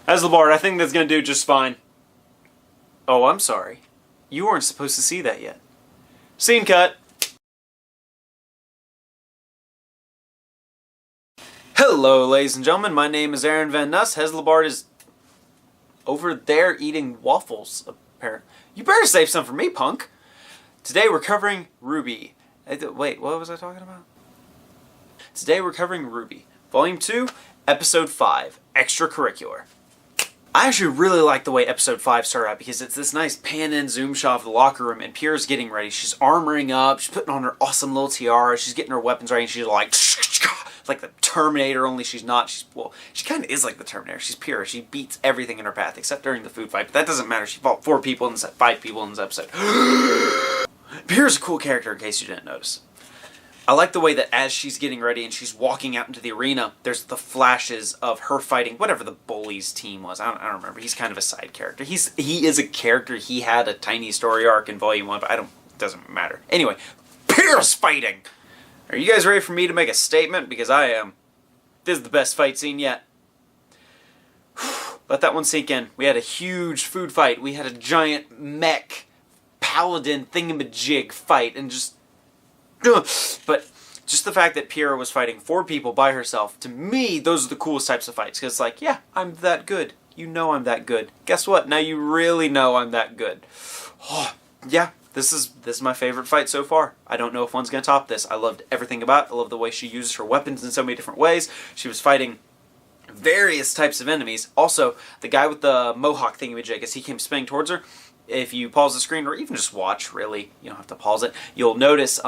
As the Bard, I think that's gonna do just fine. Oh, I'm sorry. You weren't supposed to see that yet. Scene cut. Hello, ladies and gentlemen. My name is Aaron Van Nuss. Heslebard is over there eating waffles, apparently. You better save some for me, punk. Today we're covering RWBY. Wait, what was I talking about? Today we're covering RWBY. Volume 2, Episode 5, Extracurricular. I actually really like the way Episode 5 started out because it's this nice pan-in zoom shot of the locker room and Pierre's getting ready. She's armoring up, she's putting on her awesome little tiara, she's getting her weapons ready, and she's like the Terminator, only she's not. Well, she kind of is like the Terminator. She's Pierre. She beats everything in her path except during the food fight, but that doesn't matter. She fought 5 people in this episode. Pierre's a cool character in case you didn't notice. I like the way that as she's getting ready and she's walking out into the arena, there's the flashes of her fighting whatever the bully's team was. I don't remember. He's kind of a side character. He is a character. He had a tiny story arc in Volume 1, but it doesn't matter. Anyway, Pierre's fighting! Are you guys ready for me to make a statement? Because I am. This is the best fight scene yet. Let that one sink in. We had a huge food fight. We had a giant mech paladin thingamajig fight and just... But just the fact that Pierre was fighting 4 people by herself, to me, those are the coolest types of fights. Because it's like, yeah, I'm that good. You know I'm that good. Guess what? Now you really know I'm that good. Oh, yeah, this is my favorite fight so far. I don't know if one's going to top this. I loved everything about it. I love the way she uses her weapons in so many different ways. She was fighting various types of enemies. Also, the guy with the mohawk thingamajig, as he came spinning towards her, if you pause the screen, or even just watch, really, you don't have to pause it, you'll notice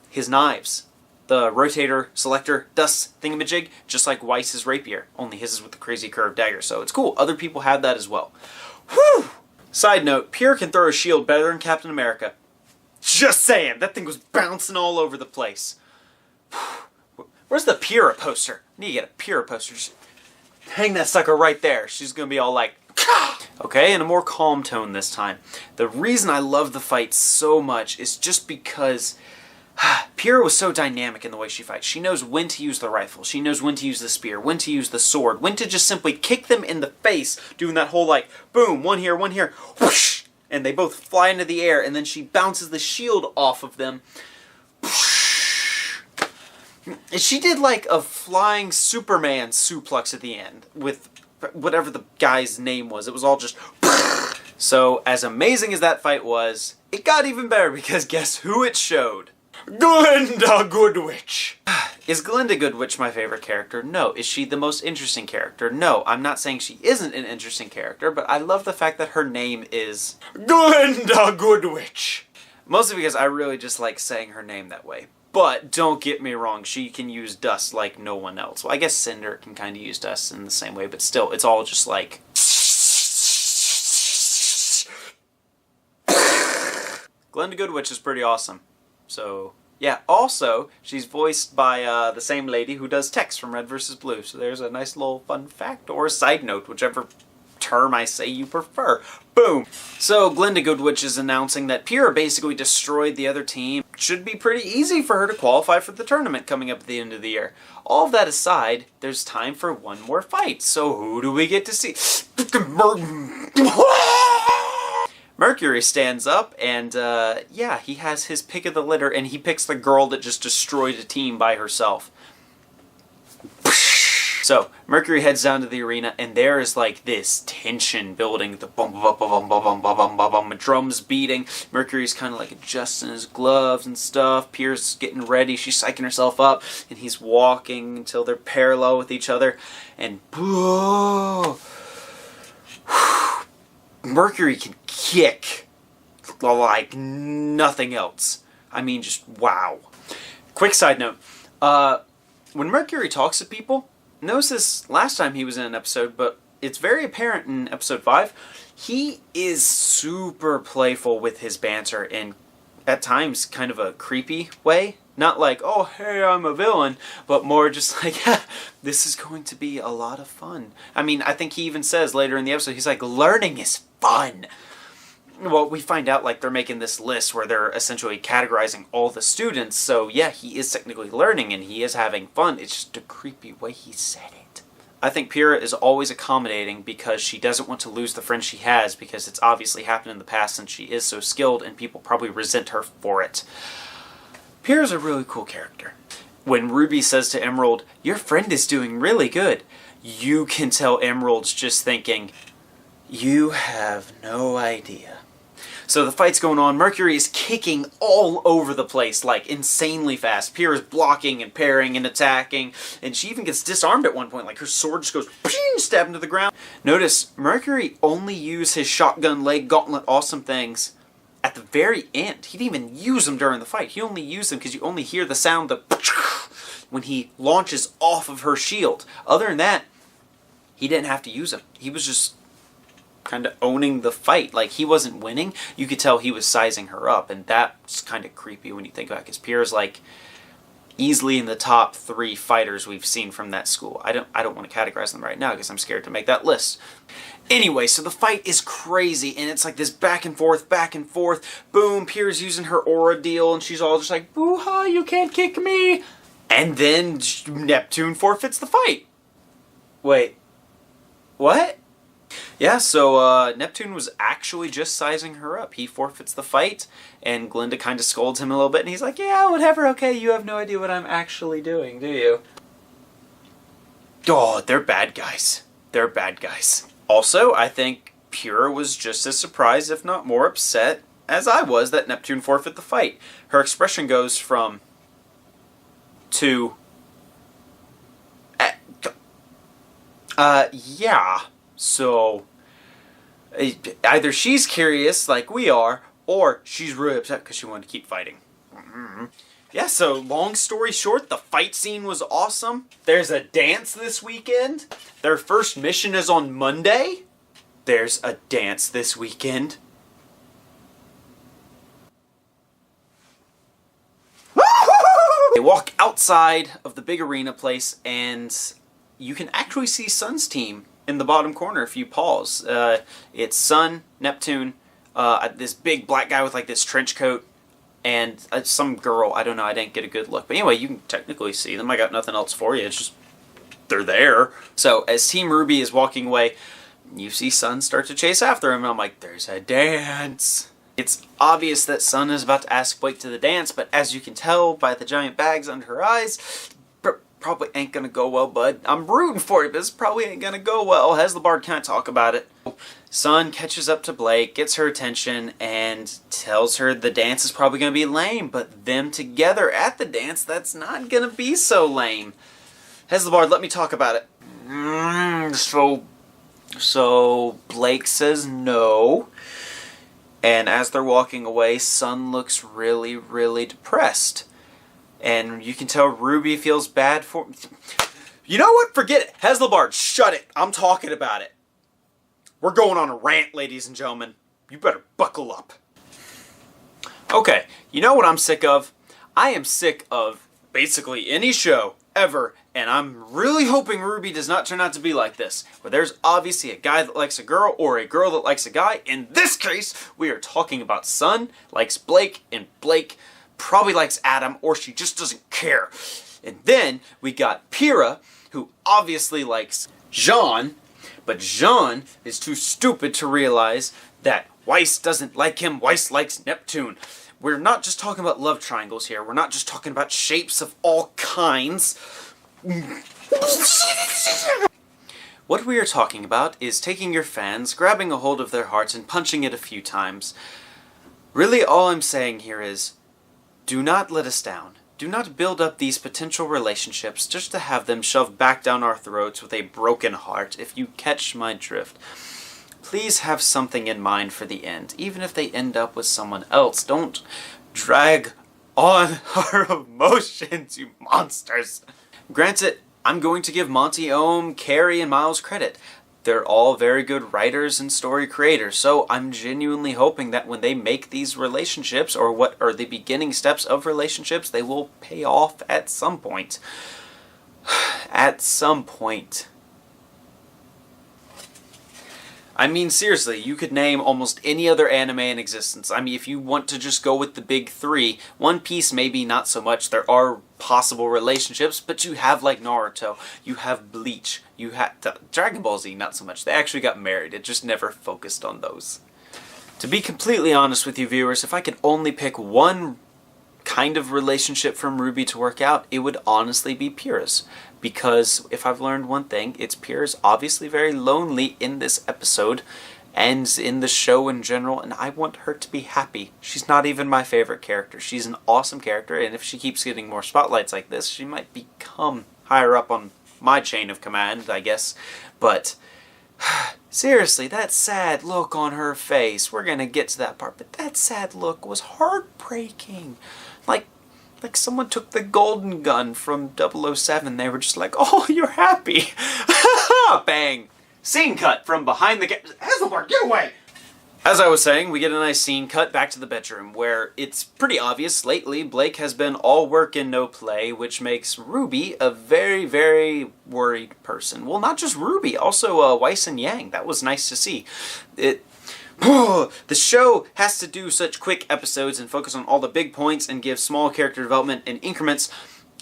his knives. The rotator, selector, dust thingamajig, just like Weiss's rapier, only his is with the crazy curved dagger, so it's cool. Other people had that as well. Whew! Side note, Pierre can throw a shield better than Captain America. Just saying, that thing was bouncing all over the place. Where's the Pierre poster? I need to get a Pierre poster. Just hang that sucker right there. She's gonna be all like, okay, in a more calm tone this time. The reason I love the fight so much is just because Pierre was so dynamic in the way she fights. She knows when to use the rifle. She knows when to use the spear, when to use the sword, when to just simply kick them in the face, doing that whole like, boom, one here, whoosh, and they both fly into the air, and then she bounces the shield off of them. And she did like a flying Superman suplex at the end with whatever the guy's name was. It was all just... So, as amazing as that fight was, it got even better because guess who it showed? Glinda Goodwitch! Is Glinda Goodwitch my favorite character? No. Is she the most interesting character? No. I'm not saying she isn't an interesting character, but I love the fact that her name is Glinda Goodwitch! Mostly because I really just like saying her name that way. But don't get me wrong, she can use dust like no one else. Well, I guess Cinder can kind of use dust in the same way, but still, it's all just like... Glinda Goodwitch is pretty awesome. So, yeah. Also, she's voiced by the same lady who does Tex from Red vs. Blue. So there's a nice little fun fact, or a side note, whichever term I say you prefer. Boom! So, Glinda Goodwitch is announcing that Pierre basically destroyed the other team. Should be pretty easy for her to qualify for the tournament coming up at the end of the year. All of that aside, there's time for one more fight. So, who do we get to see? Mercury stands up, and yeah, he has his pick of the litter, and he picks the girl that just destroyed a team by herself. So, Mercury heads down to the arena, and there is like this tension building, the bum bum bum bum bum bum bum bum bum, drums beating. Mercury's kind of like adjusting his gloves and stuff. Pierre's getting ready, she's psyching herself up, and he's walking until they're parallel with each other, and whoa, Mercury can kick like nothing else. I mean, just wow. Quick side note, when Mercury talks to people, notice this last time he was in an episode, but it's very apparent in episode 5, he is super playful with his banter in, at times, kind of a creepy way. Not like, oh, hey, I'm a villain, but more just like, this is going to be a lot of fun. I mean, I think he even says later in the episode, he's like, learning is fun. Well, we find out, like, they're making this list where they're essentially categorizing all the students, so yeah, he is technically learning and he is having fun. It's just a creepy way he said it. I think Pyrrha is always accommodating because she doesn't want to lose the friend she has, because it's obviously happened in the past since she is so skilled and people probably resent her for it. Pyrrha's a really cool character. When Ruby says to Emerald, "Your friend is doing really good," you can tell Emerald's just thinking, "You have no idea." So the fight's going on. Mercury is kicking all over the place, like insanely fast. Pyrrha's blocking and parrying and attacking, and she even gets disarmed at one point. Like her sword just goes ping, stabbed into the ground. Notice Mercury only used his shotgun leg gauntlet awesome things at the very end. He didn't even use them during the fight. He only used them because you only hear the sound of when he launches off of her shield. Other than that, he didn't have to use them. He was just kind of owning the fight. Like, he wasn't winning. You could tell he was sizing her up, and that's kind of creepy when you think about it, because Pyrrha's like easily in the top 3 fighters we've seen from that school. I don't want to categorize them right now because I'm scared to make that list. Anyway, so the fight is crazy, and it's like this back and forth, boom, Pyrrha's using her aura deal, and she's all just like, "Boo-ha, you can't kick me!" And then Neptune forfeits the fight. Wait, what? Yeah, so Neptune was actually just sizing her up. He forfeits the fight, and Glinda kind of scolds him a little bit, and he's like, "Yeah, whatever, okay, you have no idea what I'm actually doing, do you?" Oh, they're bad guys. They're bad guys. Also, I think Pyrrha was just as surprised, if not more upset, as I was that Neptune forfeit the fight. Her expression goes from to yeah. So either she's curious like we are, or she's really upset because she wanted to keep fighting. Yeah, so long story short, the fight scene was awesome. There's a dance this weekend. Their first mission is on Monday. There's a dance this weekend. They walk outside of the big arena place, and you can actually see Sun's team in the bottom corner if you pause. It's Sun, Neptune, this big black guy with like this trench coat, and some girl. I don't know, I didn't get a good look. But anyway, you can technically see them. I got nothing else for you. It's just, they're there. So as Team RWBY is walking away, you see Sun start to chase after him, and I'm like, there's a dance. It's obvious that Sun is about to ask Blake to the dance, but as you can tell by the giant bags under her eyes, probably ain't gonna go well, bud. I'm rooting for you, but this probably ain't gonna go well. Heslabard can't talk about it. Sun catches up to Blake, gets her attention, and tells her the dance is probably gonna be lame, but them together at the dance, that's not gonna be so lame. Heslabard, let me talk about it. So Blake says no. And as they're walking away, Sun looks really, really depressed. And you can tell RWBY feels bad for... You know what? Forget it. Heslabard, shut it. I'm talking about it. We're going on a rant, ladies and gentlemen. You better buckle up. Okay, you know what I'm sick of? I am sick of basically any show ever, and I'm really hoping RWBY does not turn out to be like this, where there's obviously a guy that likes a girl or a girl that likes a guy. In this case, we are talking about Sun likes Blake, and Blake probably likes Adam, or she just doesn't care. And then we got Pyrrha, who obviously likes Jean, but Jean is too stupid to realize that Weiss doesn't like him. Weiss likes Neptune. We're not just talking about love triangles here. We're not just talking about shapes of all kinds. What we are talking about is taking your fans, grabbing a hold of their hearts, and punching it a few times. Really, all I'm saying here is, do not let us down. Do not build up these potential relationships just to have them shoved back down our throats with a broken heart, if you catch my drift. Please have something in mind for the end. Even if they end up with someone else, don't drag on our emotions, you monsters. Granted, I'm going to give Monty, Ohm, Carrie, and Miles credit. They're all very good writers and story creators, so I'm genuinely hoping that when they make these relationships, or what are the beginning steps of relationships, they will pay off at some point. At some point. I mean, seriously, you could name almost any other anime in existence. I mean, if you want to just go with the big three, One Piece maybe not so much. There are possible relationships, but you have like Naruto, you have Bleach, you have Dragon Ball Z, not so much. They actually got married. It just never focused on those. To be completely honest with you viewers, if I could only pick one kind of relationship from RWBY to work out, it would honestly be Pyrrha's. Because if I've learned one thing, it's Pyrrha's obviously very lonely in this episode and in the show in general, and I want her to be happy. She's not even my favorite character. She's an awesome character, and if she keeps getting more spotlights like this, she might become higher up on my chain of command, I guess. But seriously, that sad look on her face, we're gonna get to that part, but that sad look was heartbreaking. Like someone took the golden gun from 007, they were just like, oh, you're happy. Bang. Scene cut from behind the Hazelbark, get away! As I was saying, we get a nice scene cut back to the bedroom, where it's pretty obvious lately Blake has been all work and no play, which makes RWBY a very, very worried person. Well, not just RWBY, also Weiss and Yang. That was nice to see. The show has to do such quick episodes and focus on all the big points and give small character development in increments.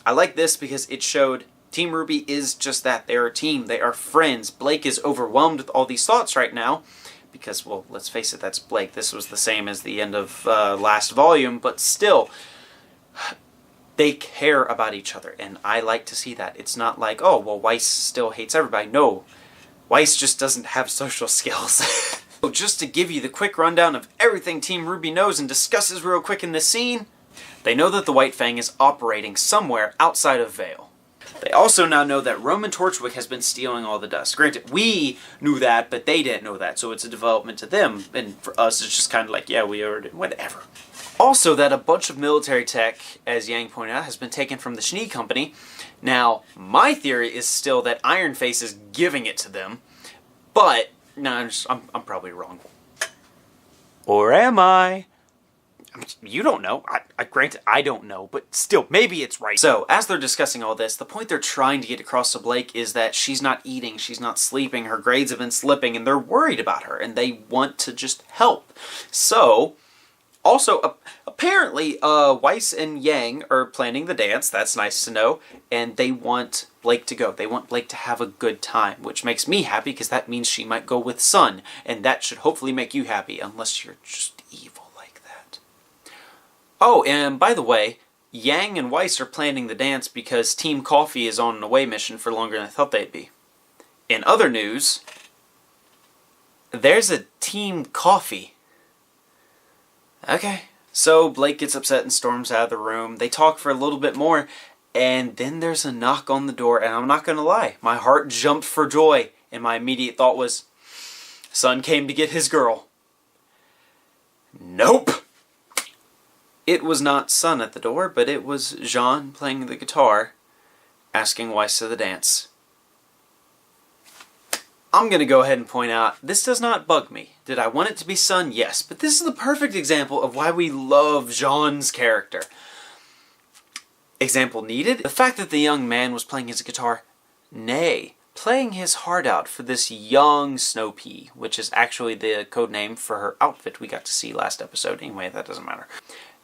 I like this because it showed Team RWBY is just that. They're a team. They are friends. Blake is overwhelmed with all these thoughts right now because, well, let's face it, that's Blake. This was the same as the end of last volume, but still, they care about each other, and I like to see that. It's not like, oh, well, Weiss still hates everybody. No, Weiss just doesn't have social skills. So just to give you the quick rundown of everything Team RWBY knows and discusses real quick in this scene, they know that the White Fang is operating somewhere outside of Vale. They also now know that Roman Torchwick has been stealing all the dust. Granted, we knew that, but they didn't know that, so it's a development to them, and for us it's just kind of like, yeah, we already, whatever. Also, that a bunch of military tech, as Yang pointed out, has been taken from the Schnee Company. Now, my theory is still that Iron Face is giving it to them, but, no, I'm probably wrong. Or am I? You don't know. Granted, I don't know, but still, maybe it's right. So, as they're discussing all this, the point they're trying to get across to Blake is that she's not eating, she's not sleeping, her grades have been slipping, and they're worried about her, and they want to just help. So, also, apparently, Weiss and Yang are planning the dance, that's nice to know, and they want Blake to go. They want Blake to have a good time, which makes me happy, because that means she might go with Sun, and that should hopefully make you happy, unless you're just evil. Oh, and by the way, Yang and Weiss are planning the dance because Team Coffee is on an away mission for longer than I thought they'd be. In other news, there's a Team Coffee. Okay. So Blake gets upset and storms out of the room. They talk for a little bit more, and then there's a knock on the door, and I'm not going to lie, my heart jumped for joy, and my immediate thought was, Sun came to get his girl. Nope. It was not Sun at the door, but it was Jean playing the guitar, asking Weiss to the dance. I'm going to go ahead and point out, this does not bug me. Did I want it to be Sun? Yes, but this is the perfect example of why we love Jean's character. Example needed? The fact that the young man was playing his guitar? Nay. Playing his heart out for this young Snow Pea, which is actually the code name for her outfit we got to see last episode. Anyway, that doesn't matter.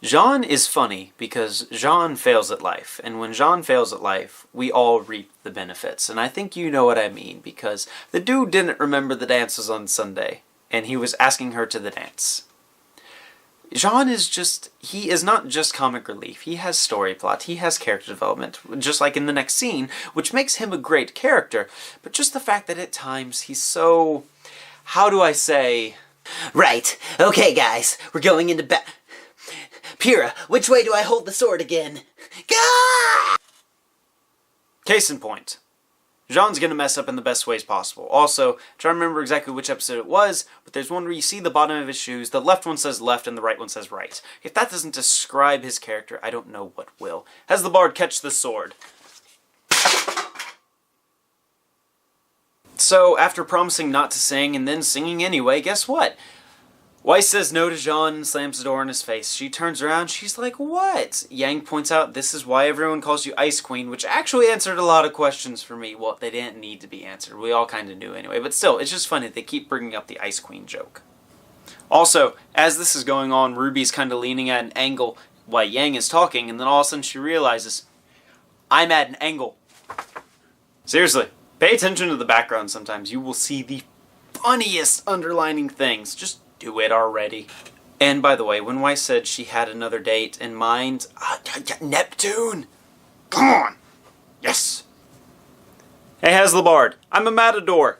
Jean is funny because Jean fails at life, and when Jean fails at life, we all reap the benefits, and I think you know what I mean, because the dude didn't remember the dances on Sunday, and he was asking her to the dance. Jean is he is not just comic relief, he has story plot, he has character development, just like in the next scene, which makes him a great character, but just the fact that at times he's so, how do I say... Right, okay guys, we're going into Pyrrha, which way do I hold the sword again? Gah! Case in point. Jean's gonna mess up in the best ways possible. Also, try to remember exactly which episode it was, but there's one where you see the bottom of his shoes, the left one says left and the right one says right. If that doesn't describe his character, I don't know what will. Has the bard catch the sword. So, after promising not to sing and then singing anyway, guess what? Weiss says no to Jean and slams the door in his face. She turns around, she's like, what? Yang points out this is why everyone calls you Ice Queen, which actually answered a lot of questions for me. Well, they didn't need to be answered. We all kind of knew anyway. But still, it's just funny. They keep bringing up the Ice Queen joke. Also, as this is going on, RWBY's kind of leaning at an angle while Yang is talking, and then all of a sudden she realizes, I'm at an angle. Seriously, pay attention to the background sometimes. You will see the funniest underlining things. Just do it already. And by the way, when Weiss said she had another date in mind, Neptune! Come on! Yes! Hey, Haslabard, I'm a matador.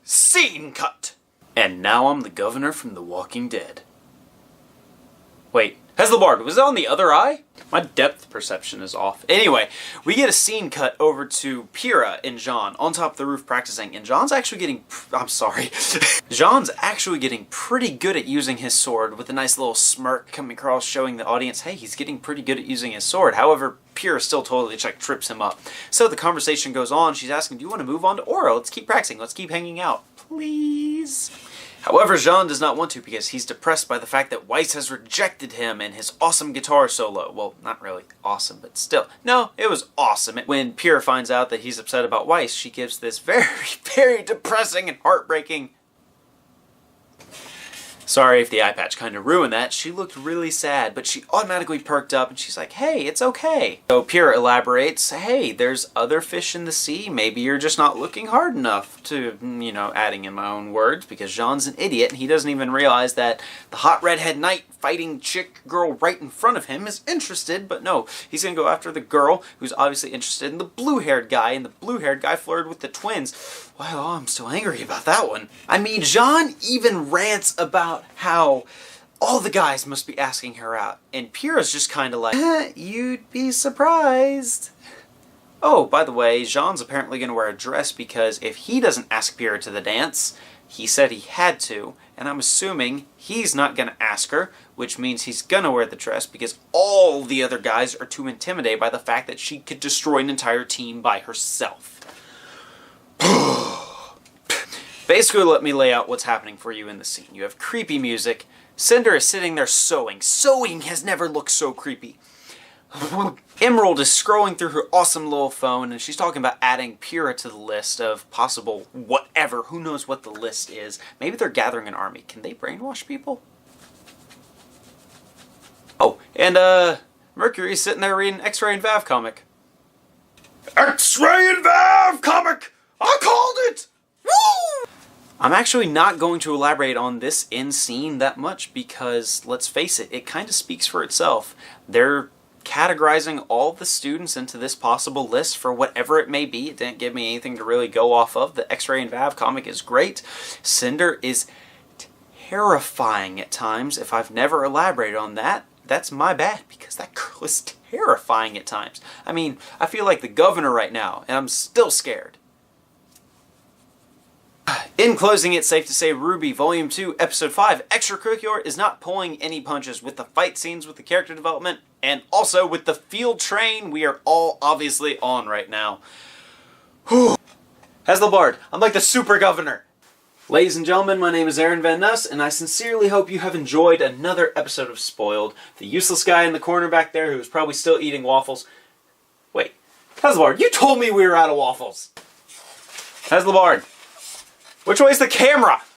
Scene cut! And now I'm the governor from The Walking Dead. Wait, Haslabard, was it on the other eye? My depth perception is off. Anyway, we get a scene cut over to Pyrrha and Jean on top of the roof practicing, and Jean's actually getting... I'm sorry. Jean's actually getting pretty good at using his sword, with a nice little smirk coming across showing the audience, hey, he's getting pretty good at using his sword. However, Pyrrha still totally trips him up. So the conversation goes on. She's asking, do you want to move on to Aura? Let's keep practicing. Let's keep hanging out. Please? However, Jean does not want to because he's depressed by the fact that Weiss has rejected him and his awesome guitar solo. Well, not really awesome, but still. No, it was awesome. When Pyrrha finds out that he's upset about Weiss, she gives this very, very depressing and heartbreaking... Sorry if the eye patch kind of ruined that. She looked really sad, but she automatically perked up and she's like, hey, it's okay. So Pyrrha elaborates, hey, there's other fish in the sea. Maybe you're just not looking hard enough to, you know, adding in my own words, because Jean's an idiot and he doesn't even realize that the hot redhead knight fighting chick girl right in front of him is interested, but no, he's gonna go after the girl who's obviously interested in the blue-haired guy, and the blue-haired guy flirted with the twins. Well, I'm still angry about that one. I mean, Jean even rants about how all the guys must be asking her out, and Pyrrha's just kind of like, you'd be surprised. Oh, by the way, Jean's apparently going to wear a dress because if he doesn't ask Pyrrha to the dance, he said he had to, and I'm assuming he's not going to ask her, which means he's going to wear the dress because all the other guys are too intimidated by the fact that she could destroy an entire team by herself. Basically, let me lay out what's happening for you in the scene. You have creepy music. Cinder is sitting there sewing. Sewing has never looked so creepy. Emerald is scrolling through her awesome little phone, and she's talking about adding Pyrrha to the list of possible whatever. Who knows what the list is? Maybe they're gathering an army. Can they brainwash people? Oh, and Mercury's sitting there reading X-Ray and Vav comic. X-Ray and Vav comic! I called it! Woo! I'm actually not going to elaborate on this in scene that much because, let's face it, it kind of speaks for itself. They're categorizing all the students into this possible list for whatever it may be. It didn't give me anything to really go off of. The X-Ray and Vav comic is great. Cinder is terrifying at times. If I've never elaborated on that, that's my bad, because that girl is terrifying at times. I mean, I feel like the governor right now, and I'm still scared. In closing, it's safe to say RWBY Volume 2, Episode 5, Extracurricular is not pulling any punches with the fight scenes, with the character development, and also with the field train we are all obviously on right now. Haslabard, I'm like the super governor. Ladies and gentlemen, my name is Aaron Van Nuss, and I sincerely hope you have enjoyed another episode of Spoiled. The useless guy in the corner back there who is probably still eating waffles. Wait, Haslabard, you told me we were out of waffles. Haslabard, which way is the camera?